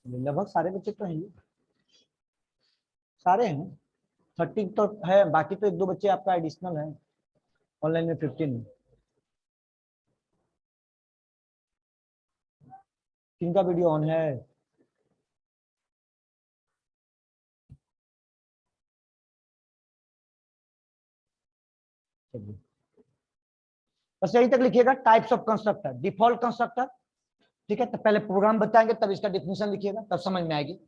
लगभग सारे बच्चे तो हैं ही, सारे हैं। 30 तो है, बाकी तो एक दो बच्चे आपका एडिशनल है, ऑनलाइन में 15 है। किनका वीडियो ऑन है? चलिए, बस यही तक लिखिएगा। Types of constructor, default constructor, ठीक है। तो पहले प्रोग्राम बताएंगे, तब इसका डिफिनेशन लिखिएगा, तब समझ में आएगी।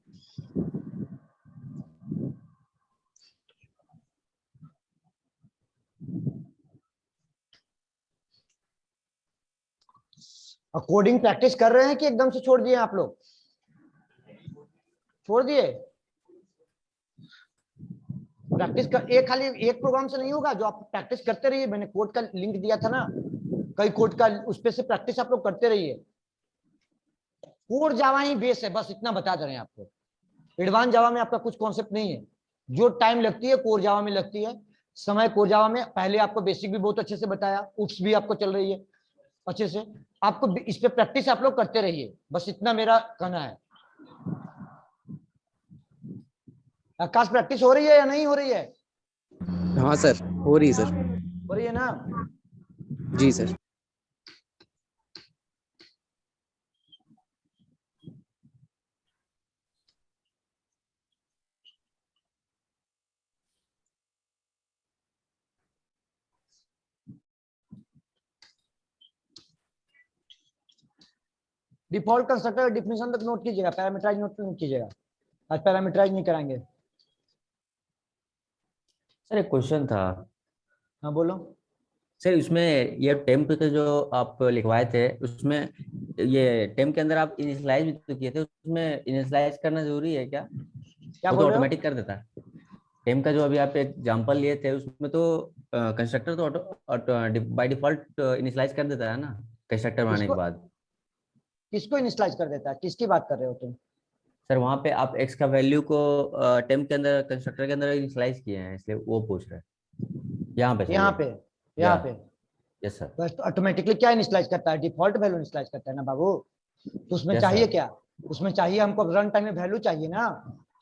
और कोडिंग प्रैक्टिस कर रहे हैं कि एकदम से छोड़ दिए आप लोग? छोड़ दिए? प्रैक्टिस कर, एक खाली एक प्रोग्राम से नहीं होगा, जो आप प्रैक्टिस करते रहिए। मैंने कोड का लिंक दिया था ना, कई कोड का, उस पे से प्रैक्टिस आप लोग करते रहिए। कोर जावा ही बेस है, बस इतना बता दे रहे हैं आपको। एडवांस जावा में आपका कुछ कॉन्सेप्ट नहीं है। जो टाइम लगती है कोर जावा में लगती है, समय कोर जावा में। पहले आपको बेसिक भी बहुत अच्छे से बताया, उप्स भी आपको चल रही है अच्छे से। आपको इस पे प्रैक्टिस आप लोग करते रहिए, बस इतना मेरा कहना है। आकाश, प्रैक्टिस हो रही है या नहीं हो रही है? हाँ सर, हो रही है सर। हो रही है ना? जी सर। डिफॉल्ट कंस्ट्रक्टर डिफिनेशन तक नोट कीजिएगा, पैरामीटराइज नोट कीजिएगा। आज पैरामीटराइज नहीं कराएंगे। सर एक क्वेश्चन था। हाँ बोलो। सर इसमें ये टेम्प के जो आप लिखवाए थे, उसमें ये टेम्प के अंदर आप इनिशियलाइज भी तो किए थे, उसमें इनिशियलाइज करना जरूरी है क्या? क्या वो तो बोल रहे हो? ऑटोमेटिक कर देता है। टेम्प का जो अभी आप एग्जांपल लिए थे, उसमें तो कंस्ट्रक्टर तो बाय डिफॉल्ट इनिशियलाइज कर देता है ना, कंस्ट्रक्टर बनाने के किसको बाद। किसको इनिशियलाइज कर देता है? किसकी बात कर रहे हो तुम? सर वहाँ पे आप एक्स का वैल्यू को टेम्प के अंदर, कंस्ट्रक्टर के अंदर इनिशियलाइज किए हैं, इसलिए वो पूछ रहे हैं। यहाँ पे सर, यहाँ ये पे, या यहाँ पे यस सर। बस ऑटोमेटिकली क्या इनिशियलाइज करता है? डिफॉल्ट वैल्यू इनिशियलाइज करता है ना बाबू। तो उसमें यस चाहिए सर। क्या? उसमें चाहिए हमको रन टाइम में वैल्यू चाहिए ना,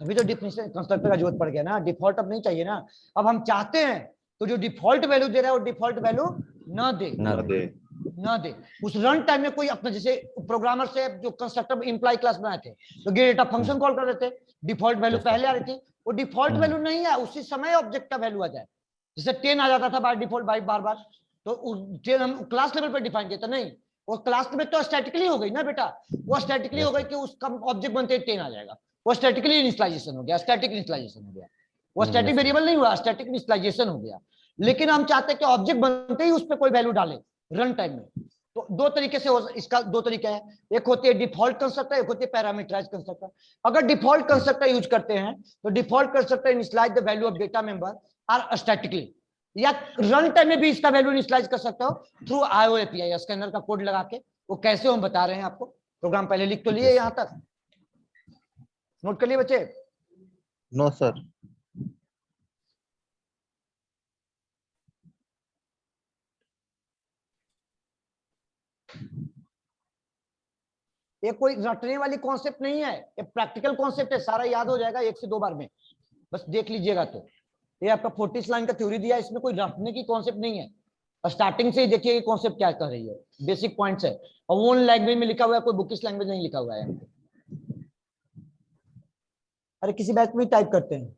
अभी तो डिफिनेशन कंस्ट्रक्टर का जरूरत पड़ गया ना। डिफॉल्ट अब नहीं चाहिए ना। अब हम चाहते हैं तो जो डिफॉल्ट वैल्यू दे रहा है वो डिफॉल्ट वैल्यू ना दे, ना दे। ना दे। उस रन टाइम में कोई अपना, जैसे प्रोग्रामर से जो कंस्ट्रक्टर इंप्लाई क्लास बनाए थे, तो गेट डेटा फंक्शन कॉल कर देते, डिफॉल्ट वैल्यू यस पहले आ सर। रही थी। वो डिफॉल्ट वैल्यू नहीं है, उसी समय ऑब्जेक्ट का वैल्यू आ जाए। जैसे 10 आ जाता था बाय डिफॉल्ट, बाय बार बार, तो 10 हम क्लास लेवल पर डिफाइन किया था। नहीं, वो क्लास में तो स्टैटिकली हो गई ना बेटा। वो स्टैटिकली हो यस गई सर। कि उसका ऑब्जेक्ट बनते ही 10 आ जाएगा। वो स्टैटिकली इनिशियलाइजेशन हो गया, स्टैटिक इनिशियलाइजेशन हो गया। वो स्टैटिक यस सर। वेरिएबल नहीं हुआ, स्टैटिक इनिशियलाइजेशन हो गया। लेकिन हम चाहते हैं कि ऑब्जेक्ट बनते ही उस पर कोई वैल्यू डाले रन टाइम में। तो दो तरीके से इसका दो तरीके हैं। एक होती है डिफॉल्ट कंस्ट्रक्टर, एक होती है पैरामीटराइज कंस्ट्रक्टर। अगर डिफॉल्ट कंस्ट्रक्टर यूज करते हैं तो default constructor initialize the value of data member are statically, या रन टाइम में भी इसका वैल्यू इनिशियलाइज कर सकते हो थ्रू आईओ एपीआई, स्कैनर का कोड लगा के। वो कैसे हम बता रहे हैं आपको। प्रोग्राम पहले लिख तो लिए, यस यहां सर। तक नोट कर लिए बच्चे? No sir. ये कोई रटने वाली कॉन्सेप्ट नहीं है, ये प्रैक्टिकल कॉन्सेप्ट है। सारा याद हो जाएगा 1 से 2 बार में, बस देख लीजिएगा। तो ये आपका 40 लाइन का थ्योरी दिया है, इसमें कोई रटने की कॉन्सेप्ट नहीं है। स्टार्टिंग से ही देखिए ये कॉन्सेप्ट क्या कर रही है, बेसिक पॉइंट्स है। और ओन लैंग्वेज में लिखा हुआ है, कोई बुकिश लैंग्वेज नहीं लिखा हुआ है। अरे किसी बैच में टाइप करते हैं।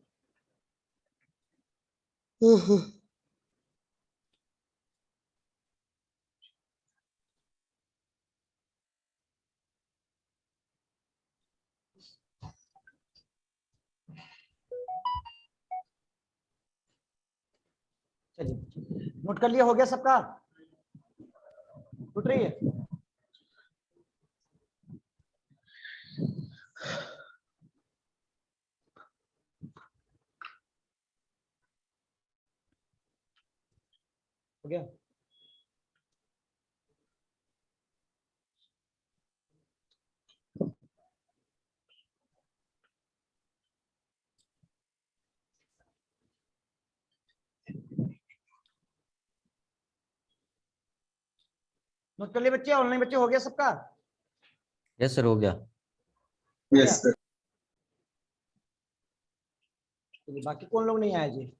चलिए, नोट कर लिया? हो गया सबका? उठ रही है? हो गया? नोट कर लिए बच्चे? ऑनलाइन बच्चे हो गया सबका? यस सर, हो गया। Yes sir. चलिए, बाकी कौन लोग नहीं आए जी?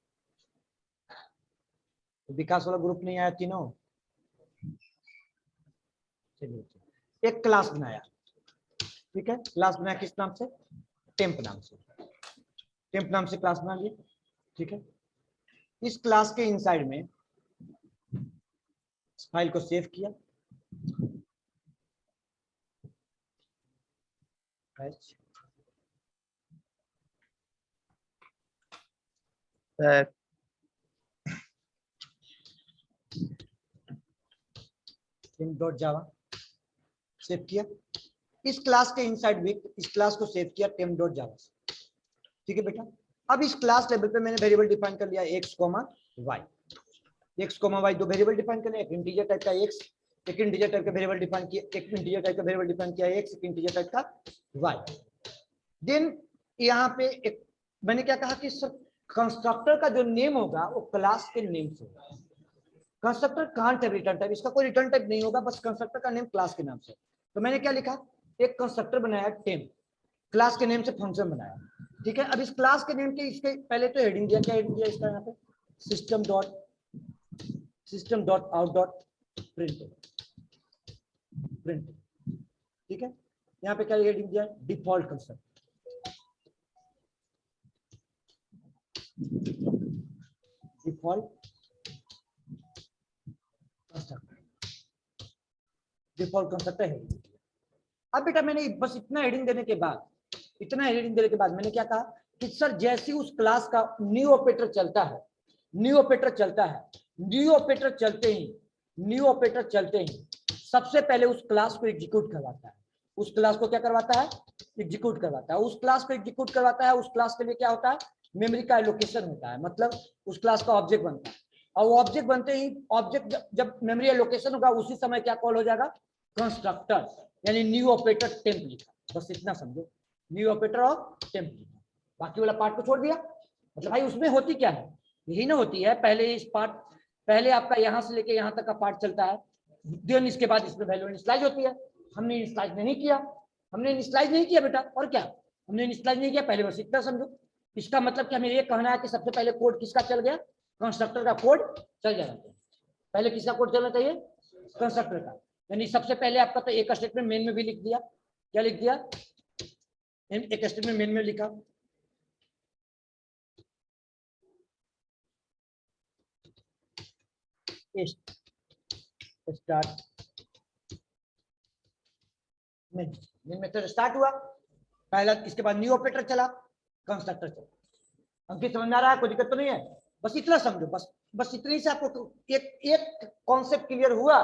विकास वाला ग्रुप नहीं आया तीनों? चलिए, एक क्लास बनाया, ठीक है, क्लास बनाया किस नाम से? टेम्प नाम से। टेम्प नाम से क्लास बना लिए, ठीक है। इस क्लास के इनसाइड में फाइल को सेव किया, डॉट जावा सेव किया। इस क्लास के इनसाइड में इस क्लास को सेव किया टेम्प डॉट जावा से, ठीक है बेटा। अब इस क्लास लेवल पे मैंने वेरिएबल डिफाइन कर लिया x, y। x, y दो वेरिएबल डिफाइन कर लिया, एक इंटीजर टाइप का x, एक इंटीजर टाइप का वेरिएबल डिफाइन किया, एक इंटीजर टाइप का वेरिएबल डिफाइन किया x, एक इंटीजर टाइप का y। देन यहाँ पे एक मैंने क्या कहा कि सर कंस्ट्रक्टर का जो नेम होगा वो क्लास के नेम से होगा। कंस्ट्रक्टर कांट है रिटर्न टाइप, इसका कोई रिटर्न टाइप नहीं होगा, बस कंस्ट्रक्टर का नेम क्लास के नाम से। तो मैंने क्या लिखा, एक कंस्ट्रक्टर बनाया टेम्प, क्लास के नेम से फंक्शन बनाया, ठीक है। अब इस क्लास के नेम के इसके पहले तो हेडिंग दिया, क्या हेडिंग दिया इसका यहाँ पे? System dot out dot print, ठीक है। यहाँ पे क्या हेडिंग दिया? डिफॉल्ट कंस्ट्रक्टर, डिफॉल्ट कंस्ट्रक्टर है। अब बेटा मैंने बस इतना हेडिंग देने के बाद मैंने क्या कहा कि सर जैसे उस क्लास का न्यू ऑपरेटर चलता है, न्यू ऑपरेटर चलते ही सबसे पहले उस क्लास को एग्जीक्यूट करवाता है। उस क्लास को क्या करवाता है? एग्जीक्यूट करवाता है। उस क्लास को एग्जीक्यूट करवाता है। उस क्लास के लिए क्या होता है? मेमोरी का एलोकेशन होता है, मतलब उस क्लास का ऑब्जेक्ट बनता है। और वो ऑब्जेक्ट बनते ही ऑब्जेक्ट जब मेमोरी एलोकेशन होगा उसी समय क्या कॉल हो जाएगा? कंस्ट्रक्टर, यानी न्यू ऑपरेटर टेम्प लिखा। बस इतना समझो, न्यू ऑपरेटर और टेम्प लिखा। बाकी वाला पार्ट को छोड़ दिया। मतलब भाई उसमें होती क्या है? यही ना होती है, पहले आपका यहां से लेके यहां तक का पार्ट चलता है, देन इसके बाद इसमें वैल्यू इनिशियलाइज होती है। हमने इनिशियलाइज नहीं किया बेटा। और क्या हमने इनिशियलाइज नहीं किया? पहले बस इतना समझो। इसका मतलब कि हमें ये कहना है कि सबसे पहले कोड किसका चल गया? कंस्ट्रक्टर का कोड चल जाना चाहिए। पहले किसका कोड चलना चाहिए? कंस्ट्रक्टर का। यानी सबसे पहले आपका तो एक स्टेटमेंट मेन में भी लिख दिया। क्या लिख दिया? एक स्टेटमेंट मेन में लिखा, स्टार्ट मेन मेथड स्टार्ट हुआ पहला, इसके बाद न्यू ऑपरेटर चला, कंस्ट्रक्टर चला। अंकित समझ में आ रहा है? कोई दिक्कत तो नहीं है? बस इतना समझो, बस इतनी से आपको एक कॉन्सेप्ट क्लियर हुआ,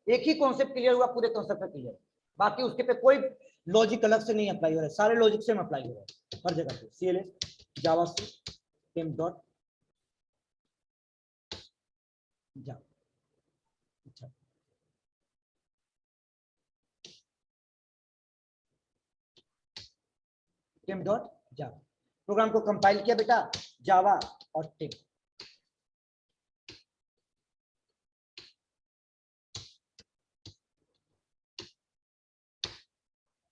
एक ही कॉन्सेप्ट क्लियर हुआ, पूरे कंस्ट्रक्टर क्लियर। बाकी उसके पे कोई लॉजिक अलग से नहीं अप्लाई हो रहा है, सारे लॉजिक सेम अप्लाई हो रहा है हर जगह पे। CLS जावा से टेम्प डॉट जावा। अच्छा, टेम्प डॉट जावा। प्रोग्राम को कंपाइल किया बेटा, जावा और टेम्प।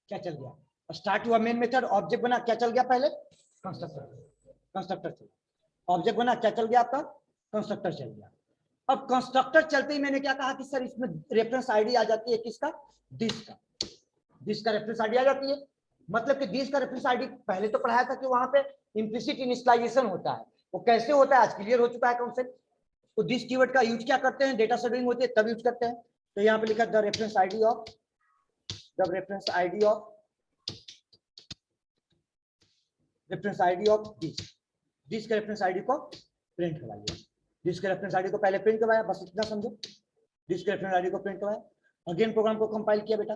क्या चल गया? स्टार्ट हुआ मेन मेथड, ऑब्जेक्ट बना, क्या चल गया? पहले कंस्ट्रक्टर चला। ऑब्जेक्ट बना, क्या चल गया आपका? कंस्ट्रक्टर चल गया। अब कंस्ट्रक्टर चलते ही मैंने क्या कहा कि सर इसमें रेफरेंस आईडी आ जाती है किसका? दिस का रेफरेंस आईडी आ जाती है। मतलब कि दिस का रेफरेंस आईडी पहले तो पढ़ाया था कि वहां पे इम्प्लिसिट इनिशियलाइजेशन होता है, वो कैसे होता है आज क्लियर हो चुका है कॉन्सेप्ट। तो दिस कीवर्ड का यूज क्या करते हैं? डेटा शेड्यूलिंग होती है तब यूज करते हैं। तो यहाँ पे लिखा the reference ID of this के रेफरेंस आईडी को प्रिंट करवाइए। दिस के रेफरेंस आईडी को पहले प्रिंट करवाया, बस इतना समझो। दिस के रेफरेंस आईडी को प्रिंट करवाया, अगेन प्रोग्राम को कंपाइल किया बेटा,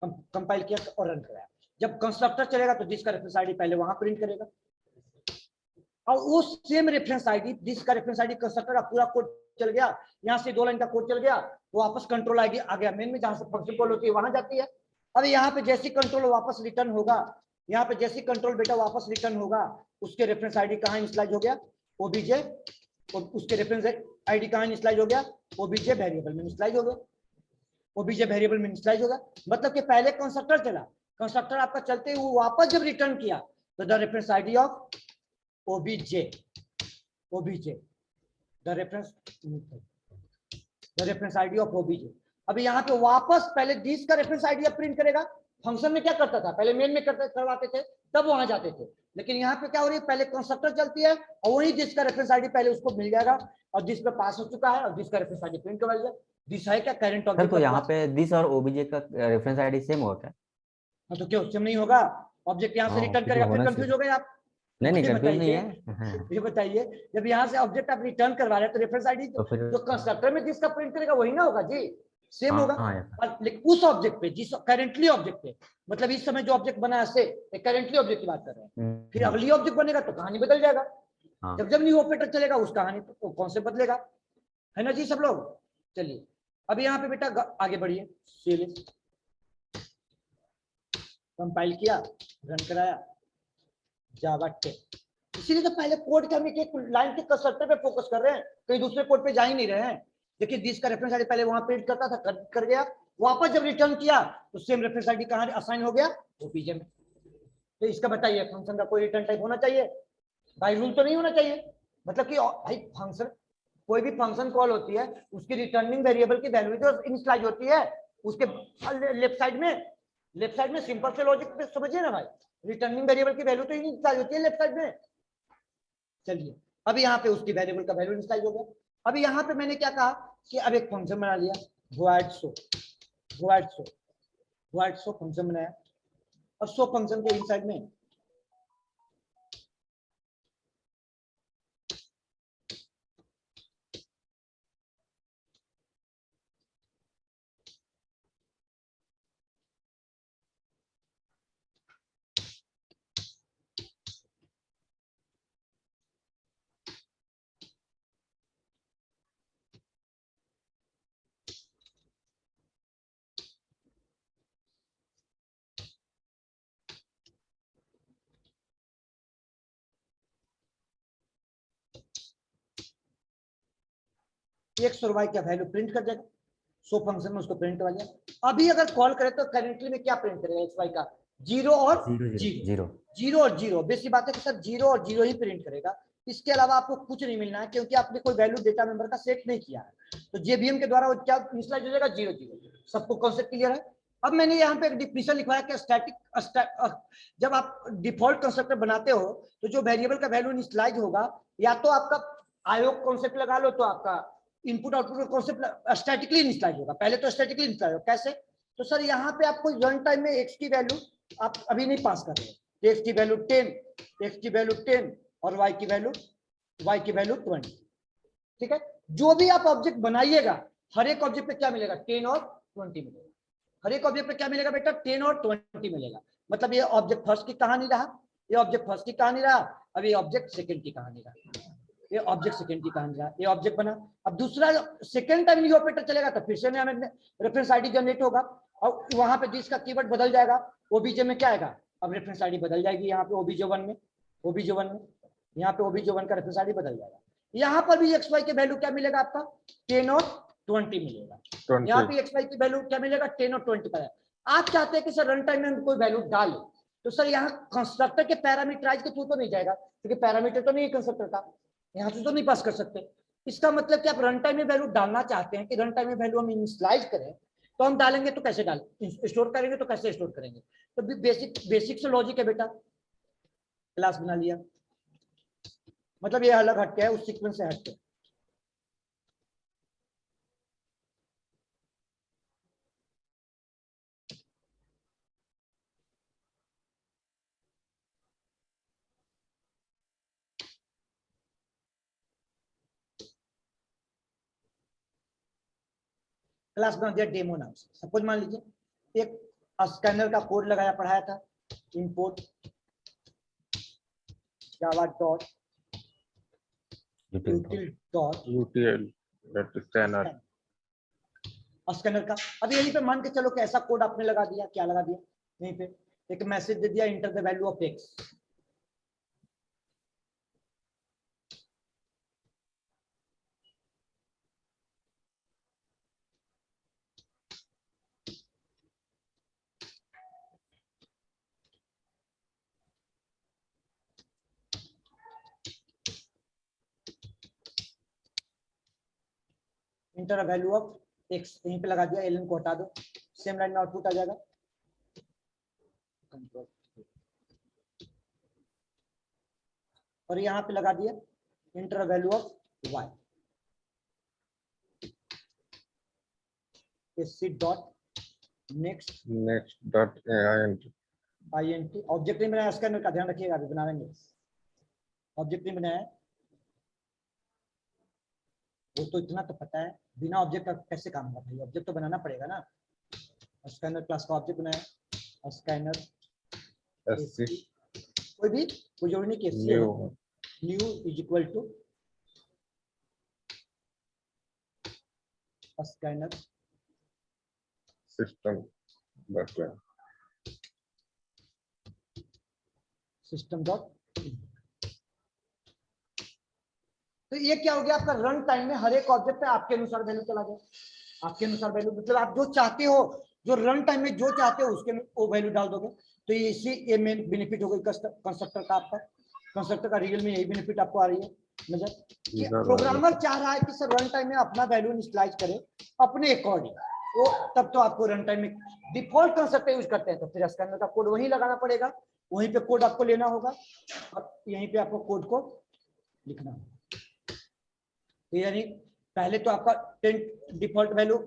कंपाइल किया और रन कराया। जब कंस्ट्रक्टर चलेगा तो दिस का रेफरेंस आईडी पहले वहां प्रिंट करेगा, और उस सेम रेफरेंस आईडी, दिस का रेफरेंस आईडी कंस्ट्रक्टर का पूरा कोड चल गया, यहाँ से 2 लाइन का कोड चल गया, वो वापस कंट्रोल आईडी आ गया मेन में, जहां से फंक्शन कॉल होती है वहां जाती है। अब यहाँ पे जैसी कंट्रोल वापस रिटर्न होगा, यहाँ पे जैसी कंट्रोल बेटा वापस रिटर्न होगा, उसके रेफरेंस आईडी कहाँ इनिशियलाइज हो गया? ओबीजे। और उसके रेफरेंस आईडी कहाँ इनिशियलाइज हो गया? ओबीजे वेरिएबल में इनिशियलाइज हो गया। ओबीजे वेरिएबल में इनिशियलाइज होगा। मतलब कि पहले कंस्ट्रक्टर चला, कंस्ट्रक्टर आपका चलते हुए वापस जब रिटर्न किया तो the reference ID of OBJ, OBJ the reference ID of OBJ. अभी यहाँ पे वापस पहले दिस का रेफरेंस आईडी प्रिंट करेगा। फंक्शन में क्या करता था, पहले मेन में करवाते थे तब वहां जाते थे, लेकिन यहाँ पे क्या हो रही है, पहले कंस्ट्रक्टर चलती है और वही दिस का रेफरेंस आईडी पहले उसको मिल जाएगा और दिस पे पास हो चुका है और दिस का रेफरेंस आईडी प्रिंट करवा दिया। दिस है क्या करंट सर ऑब्जेक्ट तो का यहाँ क्लास। पे दिस और ओबीजे का रेफरेंस आईडी सेम होगा क्या? हाँ तो क्यों सेम नहीं होगा, ऑब्जेक्ट यहाँ से हाँ, रिटर्न क्योंकि करेगा, फिर होना कंफ्यूज चाहिए। हो गए आप। नहीं नहीं, ये कंफ्यूज नहीं बताइए, है। हाँ, ये बताइए जब यहाँ से ऑब्जेक्ट आप रिटर्न करवा रहे हैं तो रेफरेंस आईडी तो फिर जो कंस्ट्रक्टर में जिसका प्रिंट करेगा वही ना होगा जी, सेम होगा। हाँ यार। और लेकिन उस ऑब्जेक्ट पे जिस करेंटली ऑब्जेक्ट पे, मतलब इस समय जो ऑब्जेक्ट बना है से करेंटली ऑब्जेक्ट की बात कर रहे हैं, फिर अगली ऑब्जेक्ट बनेगा तो कहानी बदल जाएगा। हाँ। जब जब न्यू ऑपरेटर चलेगा उस कहानी को कौन से बदलेगा, है ना जी सब लोग। चलिए अब यहाँ पे बेटा आगे बढ़िए, सीरीज कंपाइल किया, रन कराया, जावा 10। इसीलिए तो पहले कोड के हम एक लाइन के कंस्ट्रक्टर पे फोकस कर रहे हैं, कहीं दूसरे कोड पे जा ही नहीं रहे हैं। देखिए दिस का रेफरेंस आईडी पहले वहां प्रिंट करता था, कर गया, वापस जब रिटर्न किया तो सेम रेफरेंस आईडी कहां असाइन हो गया, ओपीजे में। तो इसका बताइए फंक्शन का कोई रिटर्न टाइप होना चाहिए, बाय रूल तो नहीं होना चाहिए। मतलब कि भाई फंक्शन, कोई भी फंक्शन कॉल होती है उसकी रिटर्निंग वेरिएबल की वैल्यू जो इनिशियलाइज होती है उसके लेफ्ट साइड में सिंपल से लॉजिक समझिए ना भाई, रिटर्निंग वेरिएबल की वैल्यू तो इनिशियलाइज होती है लेफ्ट साइड में। चलिए अब यहाँ पे उसकी वेरिएबल का वैल्यू इनिशियलाइज हो गया। अभी यहाँ पे मैंने क्या कहा कि अब एक फंक्शन बना लिया, void show फंक्शन बनाया और शो फंक्शन के इनसाइड में एक survive का वैल्यू प्रिंट कर देगा, शो फंक्शन में उसको प्रिंट करवा लिया। अभी अगर कॉल करें तो करेंटली में क्या प्रिंट करेगा एक्स वाई का, जीरो और जीरो, जीरो और जीरो। बेसिक बात है कि सर जीरो और जीरो ही प्रिंट करेगा, इसके अलावा आपको कुछ नहीं मिलना है क्योंकि आपने कोई वैल्यू डेटा मेंबर का सेट नहीं किया है। तो जेबीएम के द्वारा क्या इनिशियलाइज हो जाएगा, जीरो जीरो। सबको कॉन्सेप्ट क्लियर है। अब मैंने यहाँ पे एक डिफिनेशन लिखवाया कि स्टैटिक, जब आप डिफॉल्ट कंस्ट्रक्टर बनाते हो तो जो वेरिएबल का वैल्यू इनिशियलाइज होगा, या तो आपका आयोग कॉन्सेप्ट लगा लो तो आपका इनपुट आउटपुट का कॉन्सेप्ट स्टैटिकली इनिशियलाइज होगा, पहले तो स्टैटिकली इनिशियलाइज होगा। कैसे, तो सर यहाँ पे आपको रन टाइम में एक्स की वैल्यू आप अभी नहीं पास कर रहे, एक्स की वैल्यू 10, एक्स की वैल्यू 10 और वाई की वैल्यू 20। ठीक है, जो भी आप ऑब्जेक्ट बनाइएगा हर एक ऑब्जेक्ट पे क्या मिलेगा, 10 और 20 मिलेगा। हर एक ऑब्जेक्ट पे क्या मिलेगा बेटा, 10 और 20 मिलेगा। मतलब ये ऑब्जेक्ट फर्स्ट की कहानी रहा, ये ऑब्जेक्ट फर्स्ट की कहानी रहा, अब ये ऑब्जेक्ट सेकंड की कहानी रहा, ये ऑब्जेक्ट सेकंड की कहानी रहा, ये ऑब्जेक्ट बना। अब दूसरा सेकंड टाइम ये ऑपरेटर चलेगा तो फिर से नया रेफरेंस आईडी जनरेट होगा और वहां पे जिसका कीवर्ड बदल जाएगा, ओबीजे में क्या आएगा, अब रेफरेंस आईडी बदल जाएगी यहाँ पे ओबीजे 1 में, ओबीजे 1 में, यहाँ पे ओबीजे 1 का रेफरेंस आईडी बदल जाएगा। यहाँ पर भी एक्स वाई के वैल्यू क्या मिलेगा आपका, 10 और 20 मिलेगा। यहाँ पे एक्स वाई की वैल्यू क्या मिलेगा, 10 और 20 का। आप चाहते हैं कि सर रन टाइम में कोई वैल्यू डाले तो सर यहाँ कंस्ट्रक्टर के पैरामीटराइज के थ्रू तो नहीं जाएगा क्योंकि पैरामीटर तो नहीं है कंस्ट्रक्टर का, यहाँ से तो नहीं पास कर सकते। इसका मतलब कि आप रन टाइम में वैल्यू डालना चाहते हैं कि रन टाइम में वैल्यू हम इनिशियलाइज करें, तो हम डालेंगे तो कैसे डालें, स्टोर करेंगे तो कैसे स्टोर करेंगे। तो बेसिक से लॉजिक है बेटा, क्लास बना लिया, मतलब ये अलग हटके है उस सीक्वेंस से हटके। क्लास बना दिया डेमो नाम से। सपोज मान लीजिए एक स्कैनर का कोड लगाया पढ़ाया था, import Java dot util dot UTL that scanner scanner का। अब यहीं पे मान के चलो कि ऐसा कोड आपने लगा दिया, क्या लगा दिया, यहीं पे एक मैसेज दे दिया, enter the value of X. Enter a value of X, यहीं पे लगा दिया, एल को हटा दो, सेम लाइन में आउटपुट आ जाएगा। कंट्रोल और यहाँ पे लगा दिया enter a value of Y, C dot next dot int INT। Object नहीं बनाया स्कैनर का, ध्यान रखिएगा, अभी बना लेंगे। ऑब्जेक्ट नहीं बनाया, वो तो इतना तो पता है, बिना ऑब्जेक्ट का कैसे काम होगा भाई, ऑब्जेक्ट तो बनाना पड़ेगा ना। स्कैनर क्लास का ऑब्जेक्ट बनाया, स्कैनर sc कोई भी, कोई जरूरी नहीं कि SC हो, new is equal to scanner system dot system dot. तो ये क्या हो गया आपका, रन टाइम में हर एक ऑब्जेक्ट पे आपके अनुसार वैल्यू चला गया, आपके अनुसार वैल्यू, मतलब आप जो चाहते हो, जो रन टाइम में जो चाहते हो उसके में वो वैल्यू डाल दोगे। तो ये इसी ये मेन बेनिफिट हो गई कंस्ट्रक्टर का, आपका कंस्ट्रक्टर का रियल में यही बेनिफिट आपको आ रही है नजर, कि प्रोग्रामर चाह रहा है कि सर रन टाइम में अपना वैल्यू इनिशियलाइज करे अपने अकॉर्डिंग, वो तब तो आपको रन टाइम में डिफॉल्ट कंस्ट्रक्टर यूज करते हैं, तो फिर स्कैनर का कोड वहीं लगाना पड़ेगा, वहीं पे कोड आपको लेना होगा और यहीं पे आपको कोड को लिखना होगा। तो यानी पहले तो आपका 10 डिफॉल्ट वैल्यू,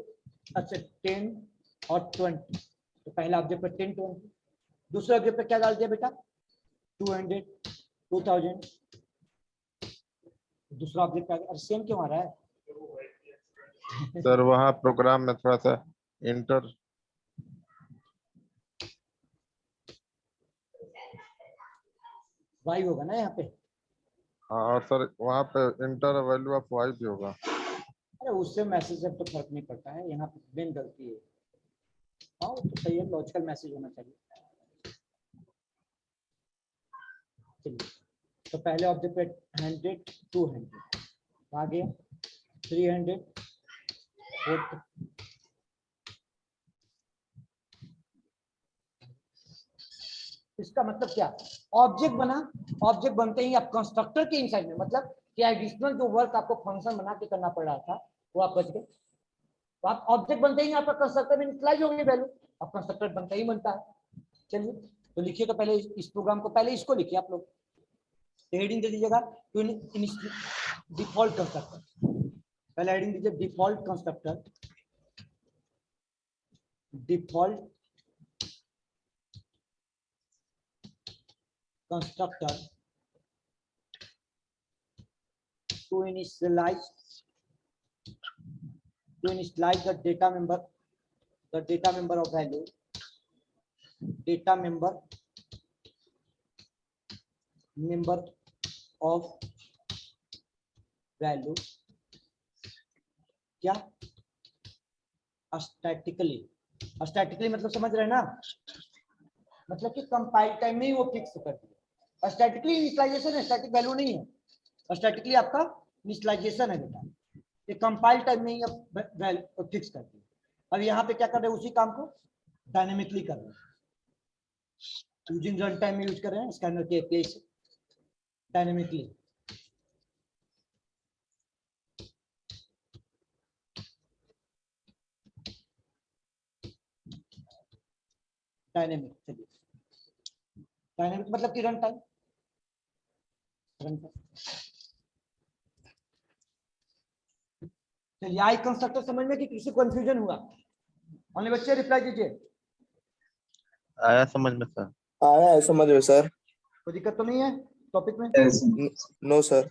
अच्छा 10 और 20, तो पहला ऑब्जेक्ट पर 10 20, दूसरे ऑब्जेक्ट पर क्या डाल दिया बेटा 200 2000, दूसरा ऑब्जेक्ट पर सेम क्यों आ रहा है? सर वहाँ प्रोग्राम में थोड़ा सा इंटर वाई होगा ना यहाँ पे, और सर वहाँ पे इंटर वैल्यू ऑफ वाई भी होगा। अरे उससे मैसेज से तो फर्क नहीं पड़ता है, यहाँ पे मेन गलती है। हाँ वो तो सही है, लॉजिकल मैसेज होना चाहिए। चलिए तो पहले ऑब्जेक्ट पे 100 200 आ गया, 300 4, इसका मतलब क्या, ऑब्जेक्ट बना, ऑब्जेक्ट बनते ही आप कंस्ट्रक्टर के इनसाइड में, मतलब क्या एडिशनल जो वर्क आपको फंक्शन बना के करना पड़ रहा था वो आप बच गए। तो आप ऑब्जेक्ट बनते ही आपका कंस्ट्रक्टर में इनिशियलाइज हो गई वैल्यू, अब कंस्ट्रक्टर बनता ही बनता है। चलिए तो लिखिए, तो पहले इस प्रोग्राम को, पहले इसको लिखिए आप लोग, हेडिंग दे दीजिएगा टू डिफॉल्ट कंस्ट्रक्टर, पहले हेडिंग दीजिए default constructor, default constructor to initialize the data member of value, data member of value क्या स्टैटिकली मतलब समझ रहे हैं ना, मतलब कि कंपाइल टाइम में ही वो फिक्स कर दिया। स्टैटिकली इनिशियलाइजेशन स्टैटिक वैल्यू नहीं है, स्टैटिकली आपका इनिशियलाइजेशन है बेटा, ये कंपाइल टाइम में ही अब फिक्स कर दिया। अब यहाँ पे क्या कर रहे हैं, उसी काम को डायनेमिकली कर रहे हैं, यूजिंग रन टाइम में यूज कर रहे हैं स्कैनर के एपीआई से डायनेमिकली। डायनेमिक, चलिए डायनेमिक मतलब कि रन टाइम, चलिए आई कंस्ट्रक्टर समझ में कि किसी कंफ्यूजन हुआ? अन्य बच्चे रिप्लाई दीजिए। आया समझ में सर? आया है समझ में सर। कोई दिक्कत तो नहीं है टॉपिक में? No sir.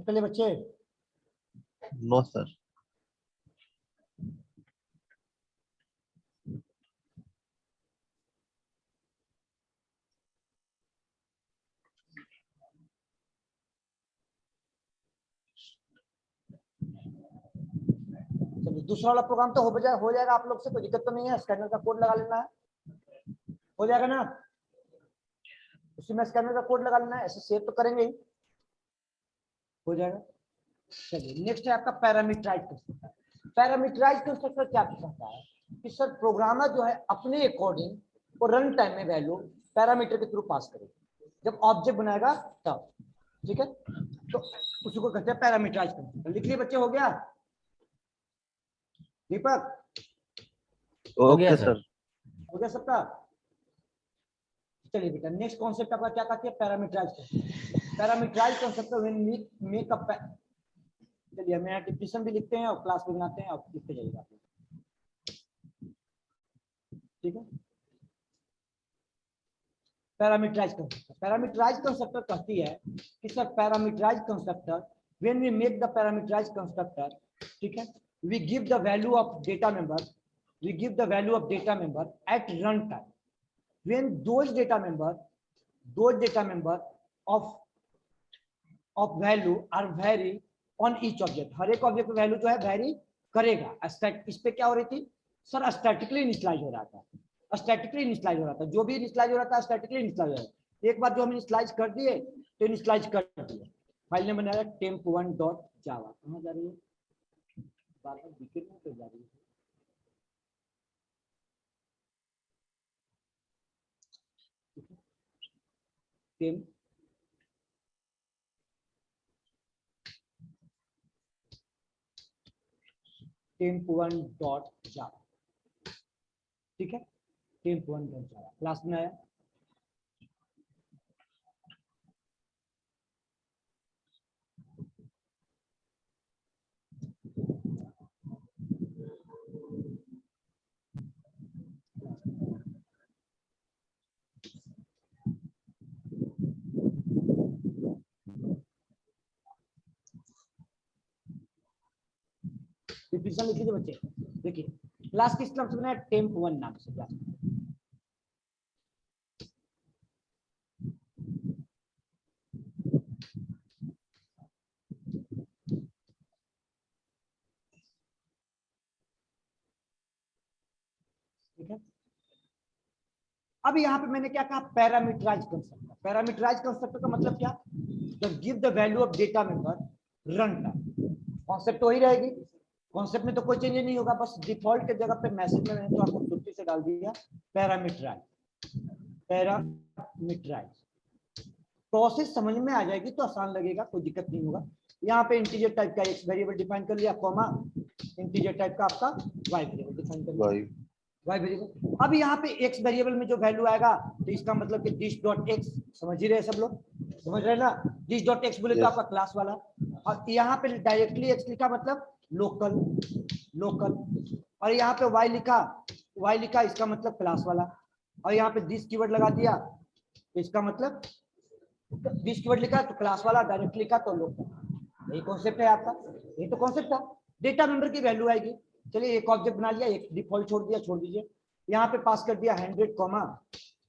चलिए बच्चे, नो सर। चलिए दूसरा वाला प्रोग्राम तो हो जाएगा आप लोग से, कोई दिक्कत तो नहीं है। स्कैनर का कोड लगा लेना है, हो जाएगा ना? उसी में स्कैनर का कोड लगा लेना है, ऐसे सेव तो करेंगे ही, हो जाएगा। चलिए नेक्स्ट है आपका पैरामीटराइज कंस्ट्रक्टर। पैरामीटराइज कंस्ट्रक्टर क्या कहता है कि सर प्रोग्रामर जो है अपने अकॉर्डिंग वो रन टाइम में वैल्यू पैरामीटर के थ्रू पास करेगा जब ऑब्जेक्ट बनाएगा तब, ठीक है? तो उसी को कहते हैं पैरामीटराइज कंस्ट्रक्टर। लिख लिए बच्चे, हो गया? दीपक हो गया ओके सर। सर। हो गया सबका? चलिए बेटा, नेक्स्ट कॉन्सेप्ट आपका क्या कहते हैं? Parameterize constructor. Parameterize constructor when make a, चलिए हम यहाँ डिफिनेशन भी लिखते हैं और क्लास भी बनाते हैं, आप लिखते जाइएगा, ठीक है? पैरामीटराइज कंस्ट्रक्टर, पैरामीटराइज कंस्ट्रक्टर कहती है कि sir parameterize constructor when we make the parameterize constructor, ठीक है, we give the value of data member, we give the value of data member at runtime when those data member of value are vary on each object। हर एक object पे value जो है vary करेगा। इस पे क्या हो रही थी सर? स्टैटिकली इनिशियलाइज हो रहा था, स्टैटिकली इनिशियलाइज हो रहा था, जो भी इनिशियलाइज हो रहा था स्टैटिकली इनिशियलाइज हो रहा था। एक बार जो हम इनिशियलाइज कर दिए तो इनिशियलाइज कर दिए। फाइल नेम बनाया temp1.java। कहाँ जा रही है? बार बार विकेट में तो जा रही है। temp1.java, ठीक है? temp1.java क्लास बनाया। डिफिनेशन लिख लीजिए बच्चे। देखिए क्लास किस नाम से बनाया? temp1 नाम से क्लास। ठीक है? अब यहाँ पे मैंने क्या कहा? Parameterise constructor. पैरामीटराइज कंस्ट्रक्टर का मतलब क्या? Give the value of data member run time. Concept तो वही रहेगी, कॉन्सेप्ट में तो कोई चेंज नहीं होगा, बस डिफॉल्ट के जगह पे मैसेज में मैंने तो आपको छुट्टी से डाल दिया पैरामीटराइज। पैरामीटराइज प्रोसेस समझ में आ जाएगी तो आसान लगेगा, कोई दिक्कत नहीं होगा। यहाँ पे इंटीजर टाइप का एक्स वेरिएबल डिफाइन कर लिया, कॉमा इंटीजर टाइप का आपका वाई वेरिएबल डिफाइन कर लिया, वाई वेरिएबल। अब यहाँ पे एक्स वेरिएबल में जो वैल्यू आएगा तो इसका मतलब कि दिस डॉट एक्स, समझ ही रहे सब लोग, समझ रहे ना? दिस डॉट एक्स बोले तो आपका क्लास वाला, और यहाँ पे डायरेक्टली एक्स लिखा मतलब लोकल, और यहाँ पे वाई लिखा इसका मतलब क्लास वाला, और यहाँ पे दिस कीवर्ड लगा दिया तो इसका मतलब दिस कीवर्ड लिखा तो क्लास वाला, डायरेक्ट लिखा तो लोकल। यही कॉन्सेप्ट है आपका, यही तो कॉन्सेप्ट था। डेटा मेंबर की वैल्यू आएगी। चलिए एक ऑब्जेक्ट बना लिया, एक डिफॉल्ट छोड़ दीजिए। यहाँ पे पास कर दिया 100,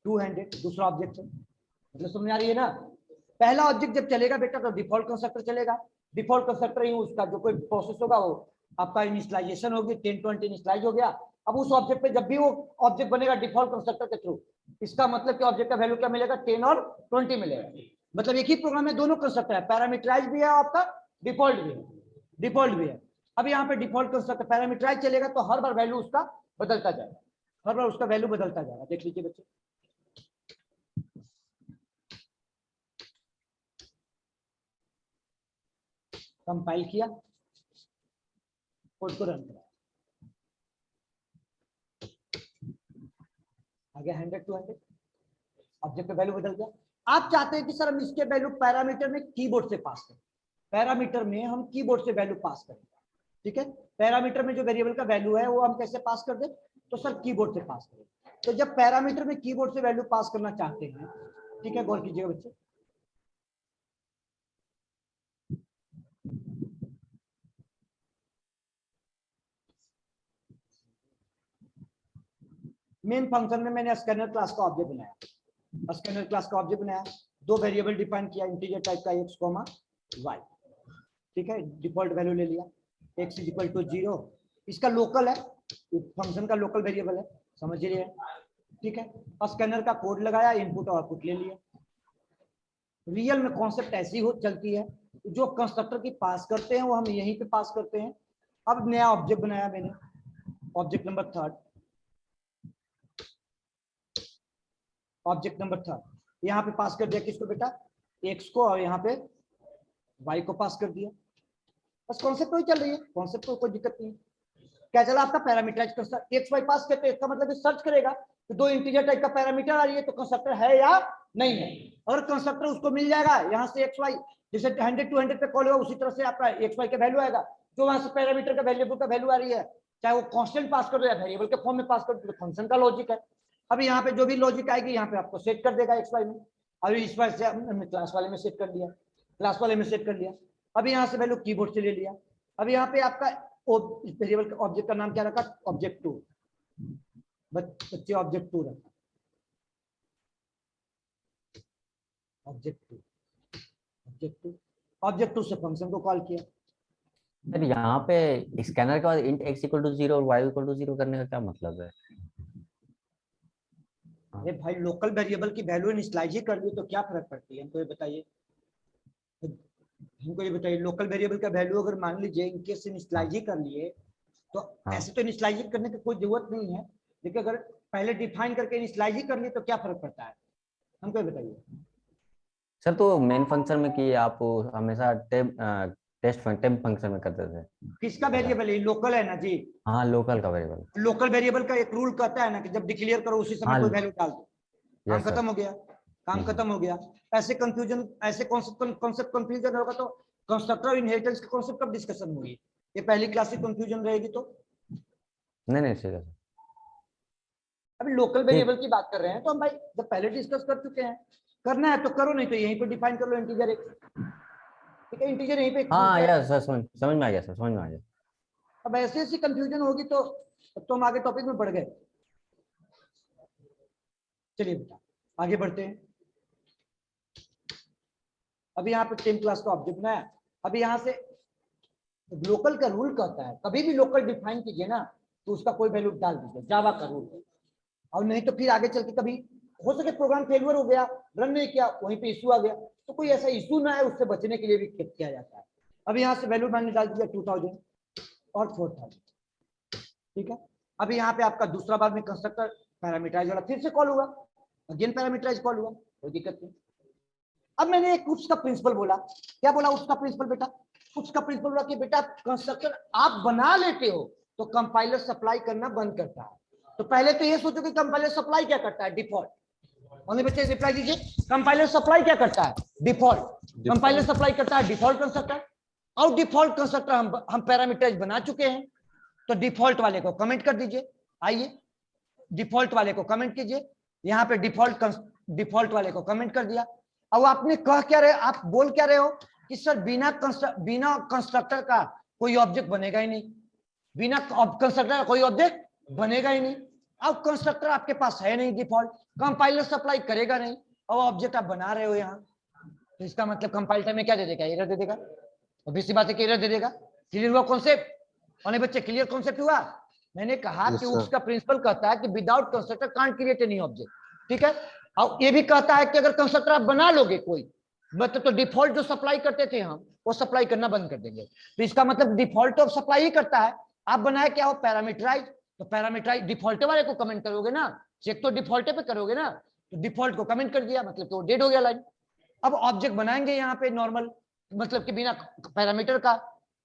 200 दूसरा ऑब्जेक्ट है, मतलब समझ आ रही है ना? पहला ऑब्जेक्ट जब चलेगा बेटा तो डिफॉल्ट कंस्ट्रक्टर चलेगा। डिफॉल्ट कंस्ट्रक्टर ही उसका जो कोई प्रोसेस होगा वो आपका इनिशियलाइजेशन होगी, 10-20 इनिशियलाइज हो गया। अब उस ऑब्जेक्ट पे जब भी वो ऑब्जेक्ट बनेगा डिफॉल्ट कंस्ट्रक्टर के थ्रू, इसका मतलब कि ऑब्जेक्ट का वैल्यू क्या मिलेगा? 10 और 20 मिलेगा। मतलब एक ही प्रोग्राम में दोनों कंस्ट्रक्टर है, पैरामीटराइज भी है आपका, डिफॉल्ट भी है। अब यहाँ पे डिफॉल्ट कंस्ट्रक्टर पैरामीटराइज चलेगा तो हर बार वैल्यू उसका बदलता जाएगा, हर बार उसका वैल्यू बदलता जाएगा। देख लीजिए बच्चे, कंपाइल किया, कोड को रन करा, आ गया 100 to 100, ऑब्जेक्ट का वैल्यू बदल गया। आप चाहते हैं कि सर हम इसके वैल्यू पैरामीटर में कीबोर्ड से पास करें, पैरामीटर में हम कीबोर्ड से वैल्यू पास करें, ठीक है? पैरामीटर में जो वेरिएबल का वैल्यू है वो हम कैसे पास कर दें? तो सर कीबोर्ड से पास करें। तो जब पैरामीटर में कीबोर्ड से वैल्यू पास करना चाहते हैं, ठीक है, गौर कीजिएगा बच्चे, मेन फंक्शन में मैंने स्कैनर क्लास का ऑब्जेक्ट बनाया, स्कैनर क्लास का ऑब्जेक्ट बनाया, दो वेरिएबल डिफाइन किया, इंटीजर टाइप का x, y, ठीक है, डिफॉल्ट वैल्यू ले लिया, x = 0, इसका लोकल है, फंक्शन का लोकल वेरिएबल है, समझ रहे हैं, ठीक है। स्कैनर का कोड लगाया, इनपुट और आउटपुट ले लिया। रियल में कॉन्सेप्ट ऐसी हो चलती है, जो कंस्ट्रक्टर की पास करते हैं वो हम यहीं पे पास करते हैं। अब नया ऑब्जेक्ट बनाया मैंने, ऑब्जेक्ट नंबर 3, ऑब्जेक्ट नंबर 3 यहाँ पे पास कर दिया किसको बेटा, x को, और यहाँ पे y को पास कर दिया। बस कॉन्सेप्ट वही चल रही है, कॉन्सेप्ट को कोई दिक्कत नहीं। क्या चला आपका पैरामीटराइज कंस्ट्रक्टर, x y पास करते हैं, इसका मतलब सर्च करेगा तो दो इंटीजर टाइप का पैरामीटर आ रही है तो कंस्ट्रक्टर है या नहीं है। अगर कंस्ट्रक्टर उसको मिल जाएगा यहाँ से x y, जैसे 100 to 100 पे कॉल होगा उसी तरह से आपका x y का वैल्यू आएगा, जो वहां से पैरामीटर का वेरिएबल का वैल्यू आ रही है, चाहे वो कांस्टेंट पास कर दो या वेरिएबल के फॉर्म में पास कर दो, फंक्शन का लॉजिक है। अब यहाँ पे जो भी लॉजिक आएगी यहाँ पे आपको सेट कर देगा एक्स वाई में। अभी इस बार से हमने क्लास वाले में सेट कर दिया, क्लास वाले में सेट कर लिया। अभी यहाँ से वैल्यू कीबोर्ड से ले लिया। अब यहाँ पे आपका वेरिएबल ऑब्जेक्ट का नाम क्या रखा, ऑब्जेक्ट 2, बच्चे ऑब्जेक्ट 2 रखा, ऑब्जेक्ट 2, ऑब्जेक्ट 2, ऑब्जेक्ट 2 से फंक्शन को कॉल किया। सर यहाँ पे स्कैनर के बाद int x = 0 और y = 0 करने का क्या मतलब है? अरे भाई लोकल वेरिएबल की वैल्यू इनिशियलाइज ही कर दी तो क्या फर्क पड़ती है, हमको ये बताइए, हमको ये बताइए। लोकल वेरिएबल का वैल्यू अगर मान लीजिए इनकेस इनिशियलाइज ही कर लिए तो ऐसे तो इनिशियलाइज करने की कोई जरूरत नहीं है, लेकिन अगर पहले डिफाइन करके इनिशियलाइज ही कर लिए तो क्या फर्क पड़ता है, हमको ये बताइए। सर तो मेन फंक्शन में कि आप हमेशा टेस्ट फंक्शन में करते थे। किसका वेरिएबल है, लोकल है ना जी। हाँ लोकल का वेरिएबल। लोकल वेरिएबल का एक रूल कहता है ना कि जब डिक्लेयर करो उसी समय कोई वैल्यू डाल दो, काम yes, खत्म हो गया, काम खत्म हो गया। ऐसे कंफ्यूजन, ऐसे कॉन्सेप्ट कंफ्यूजन होगा तो कंस्ट्रक्टर और इनहेरिटेंस के कॉन्सेप्ट कब डिस्कशन होगी, ये पहली क्लास की कंफ्यूजन रहेगी तो नहीं ठीक है। अभी लोकल वेरिएबल की बात कर रहे हैं तो हम भाई जब पहले डिस्कस कर चुके हैं, करना है तो करो, नहीं तो यहीं पे डिफाइन कर लो इंटीजर एक, ठीक है, इंटीजर यहीं पे। हाँ यार सर समझ में आ गया सर, समझ में आ गया। अब ऐसे ऐसी कंफ्यूजन होगी तो हम आगे टॉपिक में बढ़ गए। चलिए बेटा आगे बढ़ते हैं। अभी यहाँ पे 10 क्लास का ऑब्जेक्ट बनाया। अभी यहाँ से लोकल का रूल कहता है कभी भी लोकल डिफाइन कीजिए ना तो उसका कोई वैल्यू डाल दीजिए, जावा का रूल है। और नहीं तो फिर आगे चल के कभी हो सके प्रोग्राम फेलियर हो गया, रन नहीं किया, वहीं पे इशू आ गया, तो कोई ऐसा इशू ना है, उससे बचने के लिए भी किया जाता है। अभी यहाँ से वैल्यू मैंने डाल दिया 2000 और 4000, ठीक है। अभी यहाँ पे आपका दूसरा बार में कंस्ट्रक्टर पैरामीटराइज वाला फिर से कॉल हुआ, अगेन पैरामीटराइज कॉल हुआ, कोई दिक्कत नहीं। अब मैंने एक उसका प्रिंसिपल बोला, क्या बोला उसका प्रिंसिपल बेटा, उसका प्रिंसिपल बोला कि बेटा कंस्ट्रक्टर आप बना लेते हो तो कंपाइलर सप्लाई करना बंद करता है। तो पहले तो ये सोचो कि कंपाइलर सप्लाई क्या करता है, डिफॉल्ट। और बच्चे रिप्लाई दीजिए, कंपाइलर सप्लाई क्या करता है, डिफॉल्ट। कंपाइलर सप्लाई करता है डिफॉल्ट कंस्ट्रक्टर, और डिफॉल्ट कंस्ट्रक्टर हम पैरामीटराइज बना चुके हैं, तो डिफॉल्ट वाले को कमेंट कर दीजिए। आइए डिफॉल्ट वाले को कमेंट कीजिए, यहाँ पे डिफॉल्ट वाले को कमेंट कर दिया। अब आपने कह क्या रहे, आप बोल क्या रहे हो कि सर बिना कंस्ट्रक्टर का कोई ऑब्जेक्ट बनेगा ही नहीं, बिना कंस्ट्रक्टर का कोई ऑब्जेक्ट बनेगा ही नहीं। अब कंस्ट्रक्टर आपके पास है नहीं, डिफॉल्ट कंपाइलर सप्लाई करेगा नहीं, और ऑब्जेक्ट आप बना रहे हो यहाँ, तो इसका मतलब कंपाइल टाइम में क्या दे देगा, एरर दे देगा। और इसी बात है कि एरर दे देगा। क्लियर हुआ कॉन्सेप्ट? और बच्चे क्लियर कॉन्सेप्ट हुआ? मैंने कहा कि उसका प्रिंसिपल कहता है कि without constructor can't create any object, ठीक है। और ये भी कहता है कि अगर कंस्ट्रक्टर आप बना लोगे कोई, मतलब तो डिफॉल्ट जो सप्लाई करते थे हम, वो सप्लाई करना बंद कर देंगे। तो इसका मतलब डिफॉल्ट तो सप्लाई ही करता है, आप बनाए क्या हो, पैरामीटराइज। तो पैरामीटराइज डिफॉल्ट वाले को कमेंट करोगे ना, चेक तो डिफॉल्ट पे करोगे ना, तो डिफॉल्ट को कमेंट कर दिया, मतलब तो डेड हो गया लाइन। अब ऑब्जेक्ट बनाएंगे यहाँ पे नॉर्मल, मतलब कि बिना पैरामीटर का,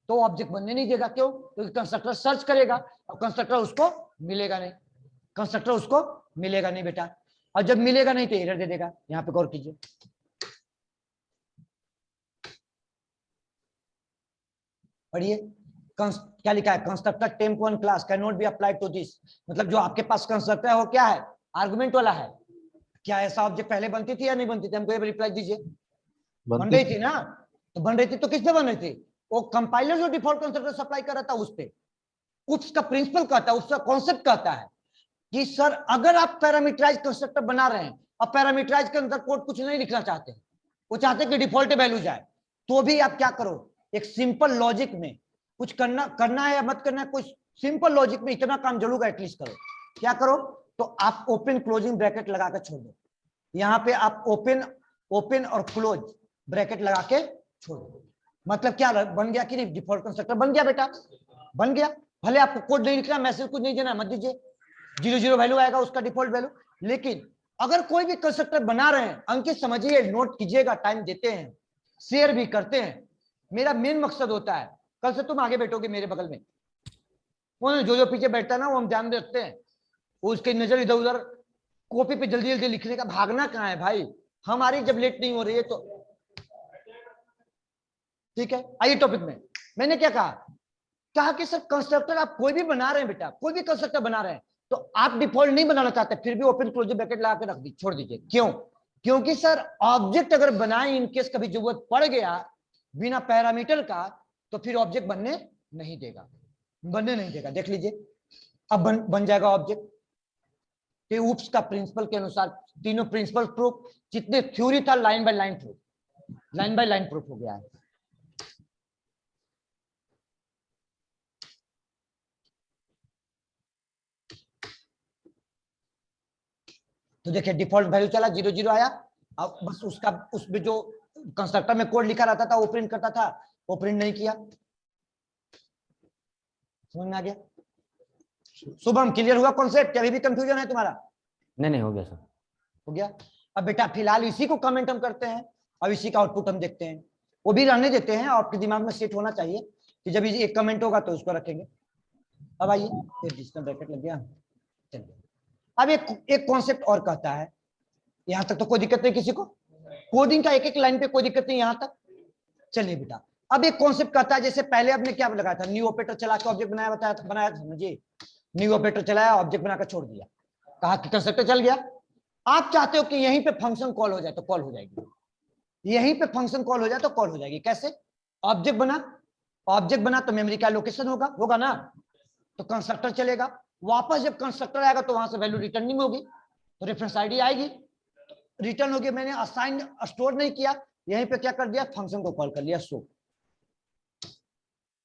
तो ऑब्जेक्ट बनने नहीं देगा। क्यों? क्योंकि कंस्ट्रक्टर सर्च करेगा और कंस्ट्रक्टर उसको मिलेगा नहीं, कंस्ट्रक्टर उसको मिलेगा नहीं बेटा, और जब मिलेगा नहीं तो एरर दे देगा। यहाँ पे गौर कीजिए, पढ़िए क्या लिखा है, constructor temp one class can not be applied to this. मतलब जो आपके पास कंस्ट्रक्टर है वो क्या है, आर्गुमेंट वाला है। क्या ऐसा ऑब्जेक्ट पहले बनती थी या नहीं बनती थी, हमको ये रिप्लाई दीजिए। बन रही थी ना, तो बन रही थी तो किस पे बन रही थी, वो कंपाइलर जो डिफॉल्ट कंस्ट्रक्टर सप्लाई कर रहा था उस पे। उसका प्रिंसिपल कहता है, उसका कॉन्सेप्ट कहता है कि सर अगर आप पैरामीटराइज कंस्ट्रक्टर बना रहे हैं और पैरामीटराइज के अंदर कोड कुछ नहीं लिखना चाहते, वो चाहते कि डिफॉल्ट वैल्यू जाए, तो भी आप क्या करो, एक सिंपल लॉजिक में कुछ करना है या मत करना है, कुछ सिंपल लॉजिक में इतना काम जरूर एटलीस्ट करो। क्या करो, तो आप ओपन क्लोजिंग ब्रैकेट लगा के छोड़ दो। यहाँ पे आप ओपन और क्लोज ब्रैकेट लगा के छोड़ दो। मतलब क्या बन गया कि नहीं, डिफॉल्ट कंस्ट्रक्टर बन गया बेटा, बन गया। भले आपको कोड नहीं लिखना, मैसेज कुछ नहीं देना, मत दीजिए, 0 वैल्यू आएगा उसका डिफॉल्ट वैल्यू। लेकिन अगर कोई भी कंस्ट्रक्टर बना रहे हैं, अंकित समझिए, नोट कीजिएगा, टाइम देते हैं, शेयर भी करते हैं। मेरा मेन मकसद होता है, कल से तुम आगे बैठोगे मेरे बगल में, वो जो पीछे बैठता है ना, वो हम ध्यान रखते हैं, उसकी नजर इधर उधर, कॉपी पे जल्दी जल्दी लिखने का, भागना कहाँ है भाई, हमारी जब लेट नहीं हो रही है तो ठीक है। आइए टॉपिक में, मैंने क्या कहा कि सर कंस्ट्रक्टर आप कोई भी बना रहे हैं बेटा, कोई भी कंस्ट्रक्टर बना रहे हैं, तो आप डिफॉल्ट नहीं बनाना चाहते, फिर भी ओपन क्लोज ब्रैकेट लगा के रख दी, छोड़ दीजिए। क्यों? क्योंकि सर ऑब्जेक्ट अगर बनाए, इनकेस कभी जरूरत पड़ गया बिना पैरामीटर का, तो फिर ऑब्जेक्ट बनने नहीं देगा, बनने नहीं देगा। देख लीजिए, अब बन जाएगा ऑब्जेक्ट। ऊप्स का प्रिंसिपल के अनुसार तीनों प्रिंसिपल प्रूफ, जितने थ्योरी था line by line proof, line by line proof हो गया है। तो देखिए डिफॉल्ट वैल्यू चला, 0 आया। अब बस उसमें जो कंस्ट्रक्टर में कोड लिखा रहता था वो प्रिंट करता था, वो प्रिंट नहीं किया। समझ में आ गया? शुभम, क्लियर हुआ कॉन्सेप्ट? अभी भी कंफ्यूजन है तुम्हारा? नहीं हो गया सर, हो गया। अब बेटा फिलहाल इसी को कमेंट हम करते हैं, अब इसी का आउटपुट हम देखते हैं, वो भी रहने देते हैं, आपके दिमाग में सेट होना चाहिए कि जब एक कमेंट होगा तो उसको रखेंगे। अब आइए, डिस्टेंस ब्रैकेट लग गया, चलिए। अब एक कॉन्सेप्ट और कहता है, यहां तक तो कोई दिक्कत नहीं किसी को, कोडिंग का एक लाइन पे कोई दिक्कत नहीं यहां तक। चलिए बेटा, अब एक कॉन्सेप्ट कहता है, जैसे पहले आपने क्या लगाया था, न्यू ऑपरेटर चला के ऑब्जेक्ट बनाया था, समझिए, न्यू ऑपरेटर चलाया, ऑब्जेक्ट बनाकर छोड़ दिया, कहा कि कंस्ट्रक्टर चल गया। आप चाहते हो कि यहीं पे फंक्शन कॉल हो जाए तो कॉल हो जाएगी, यहीं पे फंक्शन कॉल हो जाए तो कॉल हो जाएगी। कैसे? ऑब्जेक्ट बना तो मेमोरी का लोकेशन होगा ना, तो कंस्ट्रक्टर चलेगा, वापस जब कंस्ट्रक्टर आएगा तो वहां से वैल्यू रिटर्निंग होगी, तो रेफरेंस आईडी आएगी, रिटर्न होगी। मैंने असाइन स्टोर नहीं किया, यहीं पे क्या कर दिया, फंक्शन को कॉल कर लिया, सो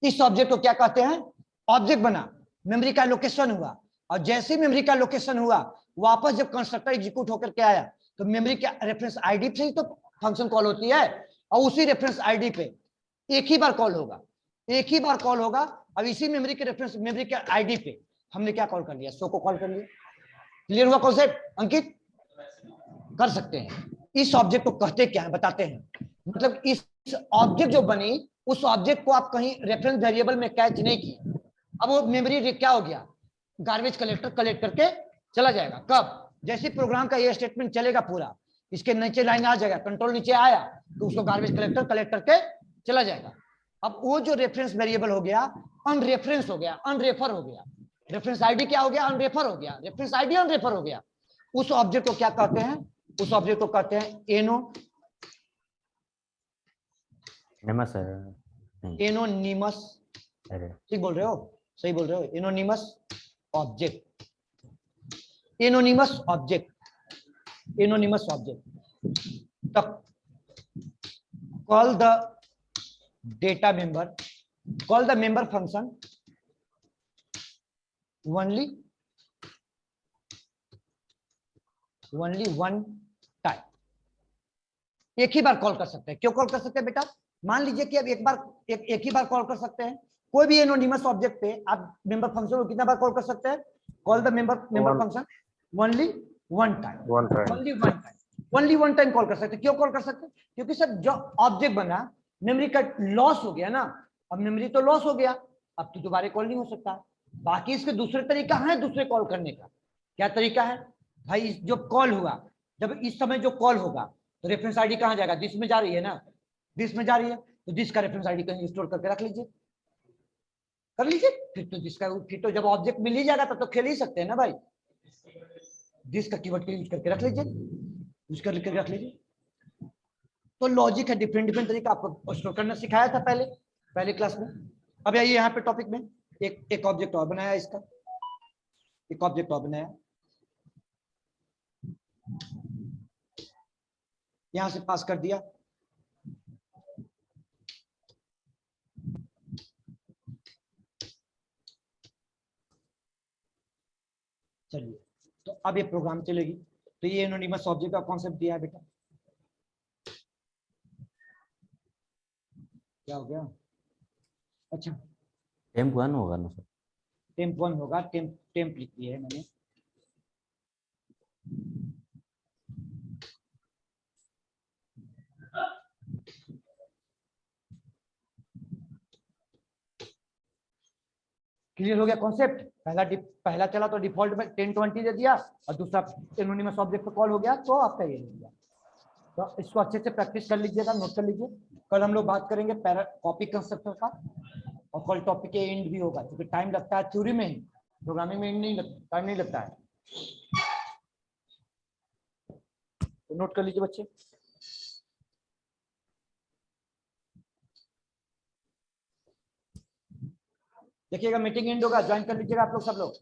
इस ऑब्जेक्ट को क्या कहते हैं, ऑब्जेक्ट बना, मेमोरी का लोकेशन हुआ, और जैसे ही मेमोरी का लोकेशन हुआ, वापस जब कंस्ट्रक्टर एग्जीक्यूट होकर के आया, तो मेमोरी के रेफरेंस आईडी से ही तो फंक्शन कॉल होती है, और उसी रेफरेंस आईडी पे एक ही बार कॉल होगा, अब इसी मेमोरी के रेफरेंस, मेमोरी के आईडी पे हमने क्या कॉल कर लिया, सो को कॉल कर लिया। क्लियर हुआ कॉन्सेप्ट? अंकित कर सकते हैं। इस ऑब्जेक्ट को कहते क्या है बताते हैं, मतलब इस ऑब्जेक्ट जो बनी, उस ऑब्जेक्ट को आप कहीं रेफरेंस वेरिएबल में कैच नहीं किए, अब वो मेमोरी क्या हो गया, गार्बेज कलेक्टर कलेक्ट करके चला जाएगा। कब? जैसे प्रोग्राम का ये स्टेटमेंट चलेगा पूरा, इसके नीचे लाइन आ जाएगा, कंट्रोल नीचे आया तो उसको गार्बेज कलेक्टर कलेक्ट करके चला जाएगा। अब वो जो रेफरेंस वेरिएबल हो गया, अनरेफरेंस हो गया, अनरेफर हो गया, रेफरेंस आईडी क्या हो गया, अनरेफर हो गया, रेफरेंस आईडी अनरेफर हो गया। उस ऑब्जेक्ट को क्या कहते हैं, उस ऑब्जेक्ट को कहते हैं एनोनिमस। ठीक बोल रहे हो, सही बोल रहे हो, anonymous object, anonymous object, anonymous object. Call the data member, call the member function only one time, एक ही बार कॉल कर सकते हैं। क्यों कॉल कर सकते हैं बेटा? मान लीजिए कि अब एक ही बार कॉल कर सकते हैं, कोई भी एनोनिमस ऑब्जेक्ट पे आप मेंबर फंक्शन को कितना बार कॉल कर सकते हैं, call the member function only one time, only one time call कर सकते हैं। क्यों कॉल कर सकते हैं? क्योंकि सर जो ऑब्जेक्ट बना, मेमोरी का लॉस हो गया ना, अब मेमोरी तो लॉस हो गया, अब तो दोबारा कॉल नहीं हो सकता। बाकी इसके दूसरे तरीका है, दूसरे कॉल करने का। क्या तरीका है भाई? जो कॉल हुआ, जब इस समय जो कॉल होगा, तो रेफरेंस आईडी कहां जाएगा, दिस में जा रही है ना, दिस में जा रही है, तो दिस का रेफरेंस आईडी कहीं स्टोर करके रख लीजिए, कर लीजिए। फिर तो जब ऑब्जेक्ट मिल ही जाएगा तब तो खेल ही सकते हैं ना भाई, दिस का कीवर्ड यूज करके रख लीजिए, यूज करके रख लीजिए। तो लॉजिक है, डिफरेंट तरीका आपको स्टोर करना सिखाया था पहले क्लास में। अब आइए यहाँ पे टॉपिक में एक ऑब्जेक्ट और बनाया, इसका एक ऑब्जेक्ट और बनाया, यहां से पास कर दिया। चलिए, तो अब ये प्रोग्राम चलेगी। तो ये एनोनिमस ऑब्जेक्ट का कॉन्सेप्ट दिया है बेटा। क्या हो गया? अच्छा, टेम्प 1 होगा ना सर? टेम्प 1 होगा। टेम्प टेम्प लिख दिया है मैंने। क्लियर हो गया कॉन्सेप्ट? पहला चला तो डिफॉल्ट में 1020 दे दिया, और दूसरा एनोनिमस ऑब्जेक्ट पे कॉल हो गया तो आपका ये दे दिया। तो इसको अच्छे से प्रैक्टिस कर लीजिएगा, नोट कर लीजिए। कल हम लोग बात करेंगे कॉपी कंस्ट्रक्टर का, और कल टॉपिक के एंड भी होगा, क्योंकि टाइम लगता है थ्योरी में, प्रोग्रामिंग में नहीं टाइम नहीं लगता है। तो नोट कर लीजिए बच्चे। देखिएगा मीटिंग एंड होगा, ज्वाइन कर लीजिएगा आप लोग सब लोग।